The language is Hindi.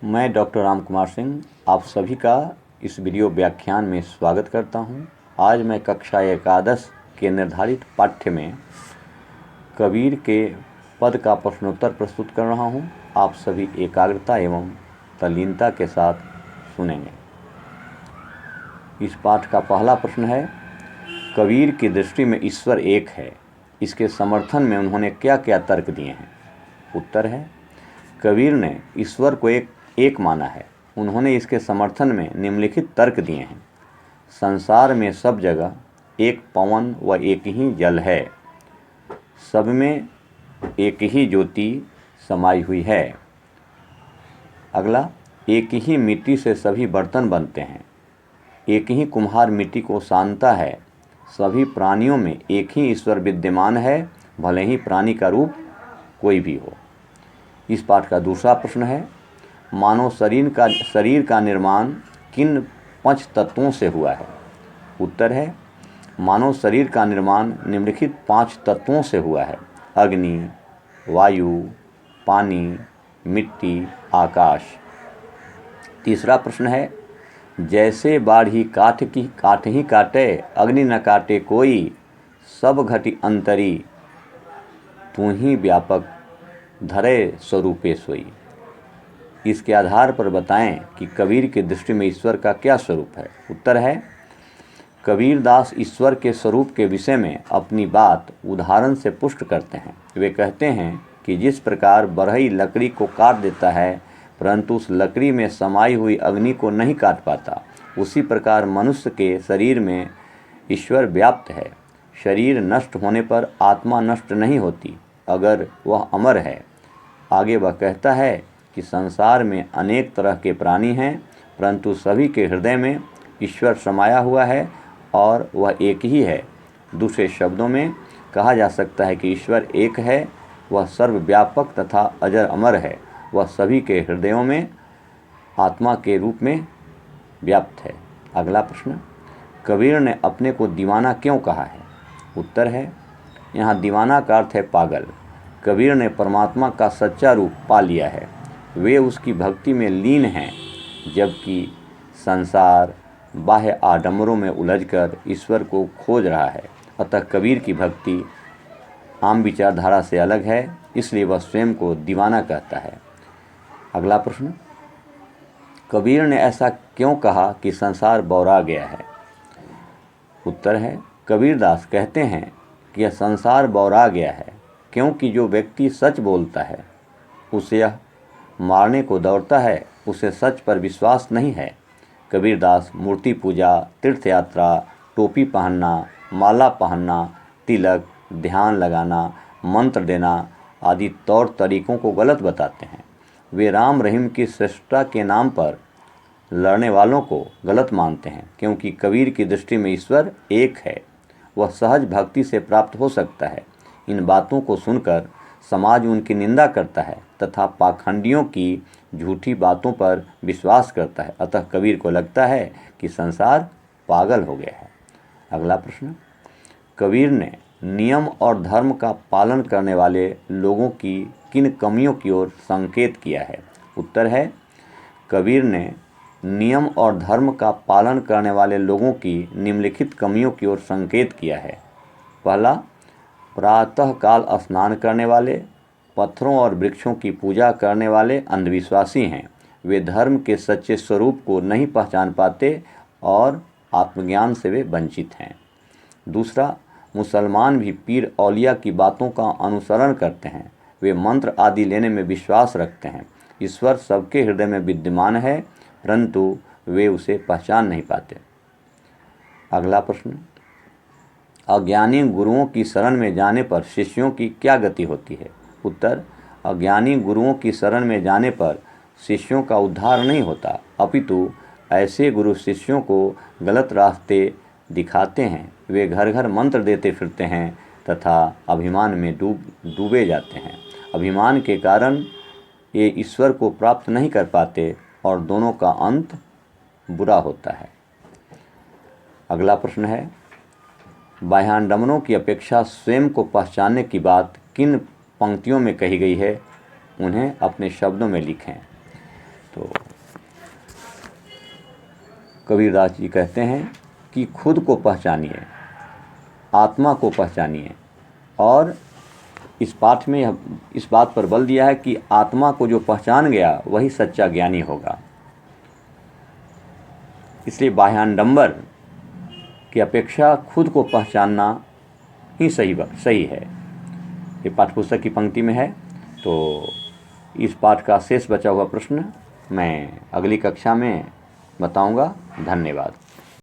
मैं डॉक्टर राम कुमार सिंह आप सभी का इस वीडियो व्याख्यान में स्वागत करता हूं। आज मैं कक्षा एकादश के निर्धारित पाठ्य में कबीर के पद का प्रश्नोत्तर प्रस्तुत कर रहा हूं। आप सभी एकाग्रता एवं तल्लीनता के साथ सुनेंगे। इस पाठ का पहला प्रश्न है, कबीर की दृष्टि में ईश्वर एक है, इसके समर्थन में उन्होंने क्या क्या तर्क दिए हैं। उत्तर है, कबीर ने ईश्वर को एक माना है। उन्होंने इसके समर्थन में निम्नलिखित तर्क दिए हैं। संसार में सब जगह एक पवन व एक ही जल है, सब में एक ही ज्योति समाई हुई है। अगला, एक ही मिट्टी से सभी बर्तन बनते हैं, एक ही कुम्हार मिट्टी को सानता है। सभी प्राणियों में एक ही ईश्वर विद्यमान है, भले ही प्राणी का रूप कोई भी हो। इस पाठ का दूसरा प्रश्न है, मानव शरीर का निर्माण किन 5 तत्वों से हुआ है। उत्तर है, मानव शरीर का निर्माण निम्नलिखित 5 तत्वों से हुआ है। अग्नि, वायु, पानी, मिट्टी, आकाश। तीसरा प्रश्न है, जैसे बाढ़ी काठ ही काटे, अग्नि न काटे कोई, सब घटी अंतरी, तू ही व्यापक धरे स्वरूपे सोई। इसके आधार पर बताएं कि कबीर की दृष्टि में ईश्वर का क्या स्वरूप है। उत्तर है, कबीर दास ईश्वर के स्वरूप के विषय में अपनी बात उदाहरण से पुष्ट करते हैं। वे कहते हैं कि जिस प्रकार बरहई लकड़ी को काट देता है परंतु उस लकड़ी में समाई हुई अग्नि को नहीं काट पाता, उसी प्रकार मनुष्य के शरीर में ईश्वर व्याप्त है। शरीर नष्ट होने पर आत्मा नष्ट नहीं होती, अगर वह अमर है। आगे वह कहता है कि संसार में अनेक तरह के प्राणी हैं, परंतु सभी के हृदय में ईश्वर समाया हुआ है और वह एक ही है। दूसरे शब्दों में कहा जा सकता है कि ईश्वर एक है, वह सर्वव्यापक तथा अजर अमर है। वह सभी के हृदयों में आत्मा के रूप में व्याप्त है। अगला प्रश्न, कबीर ने अपने को दीवाना क्यों कहा है। उत्तर है, यहाँ दीवाना का अर्थ है पागल। कबीर ने परमात्मा का सच्चा रूप पा लिया है, वे उसकी भक्ति में लीन हैं, जबकि संसार बाह्य आडंबरों में उलझकर ईश्वर को खोज रहा है। अतः कबीर की भक्ति आम विचारधारा से अलग है, इसलिए वह स्वयं को दीवाना कहता है। अगला प्रश्न, कबीर ने ऐसा क्यों कहा कि संसार बौरा गया है। उत्तर है, कबीर दास कहते हैं कि यह संसार बौरा गया है क्योंकि जो व्यक्ति सच बोलता है उसे यह मारने को दौड़ता है, उसे सच पर विश्वास नहीं है। कबीर दास मूर्ति पूजा, तीर्थ यात्रा, टोपी पहनना, माला पहनना, तिलक, ध्यान लगाना, मंत्र देना आदि तौर तरीकों को गलत बताते हैं। वे राम रहीम की श्रेष्ठता के नाम पर लड़ने वालों को गलत मानते हैं, क्योंकि कबीर की दृष्टि में ईश्वर एक है, वह सहज भक्ति से प्राप्त हो सकता है। इन बातों को सुनकर समाज उनकी निंदा करता है तथा पाखंडियों की झूठी बातों पर विश्वास करता है। अतः कबीर को लगता है कि संसार पागल हो गया है। अगला प्रश्न, कबीर ने नियम और धर्म का पालन करने वाले लोगों की किन कमियों की ओर संकेत किया है। उत्तर है, कबीर ने नियम और धर्म का पालन करने वाले लोगों की निम्नलिखित कमियों की ओर संकेत किया है। पहला, प्रातः काल स्नान करने वाले, पत्थरों और वृक्षों की पूजा करने वाले अंधविश्वासी हैं। वे धर्म के सच्चे स्वरूप को नहीं पहचान पाते और आत्मज्ञान से वे वंचित हैं। दूसरा, मुसलमान भी पीर औलिया की बातों का अनुसरण करते हैं। वे मंत्र आदि लेने में विश्वास रखते हैं। ईश्वर सबके हृदय में विद्यमान है, परंतु वे उसे पहचान नहीं पाते। अगला प्रश्न, अज्ञानी गुरुओं की शरण में जाने पर शिष्यों की क्या गति होती है। उत्तर, अज्ञानी गुरुओं की शरण में जाने पर शिष्यों का उद्धार नहीं होता, अपितु ऐसे गुरु शिष्यों को गलत रास्ते दिखाते हैं। वे घर घर मंत्र देते फिरते हैं तथा अभिमान में डूबे जाते हैं। अभिमान के कारण ये ईश्वर को प्राप्त नहीं कर पाते और दोनों का अंत बुरा होता है। अगला प्रश्न है, बाह्याडंबरों की अपेक्षा स्वयं को पहचानने की बात किन पंक्तियों में कही गई है, उन्हें अपने शब्दों में लिखें। तो कबीरदास जी कहते हैं कि खुद को पहचानिए, आत्मा को पहचानिए, और इस पाठ में इस बात पर बल दिया है कि आत्मा को जो पहचान गया वही सच्चा ज्ञानी होगा। इसलिए बाह्याडंबर की अपेक्षा खुद को पहचानना ही सही है। ये पाठ्यपुस्तक की पंक्ति में है। तो इस पाठ का शेष बचा हुआ प्रश्न मैं अगली कक्षा में बताऊंगा। धन्यवाद।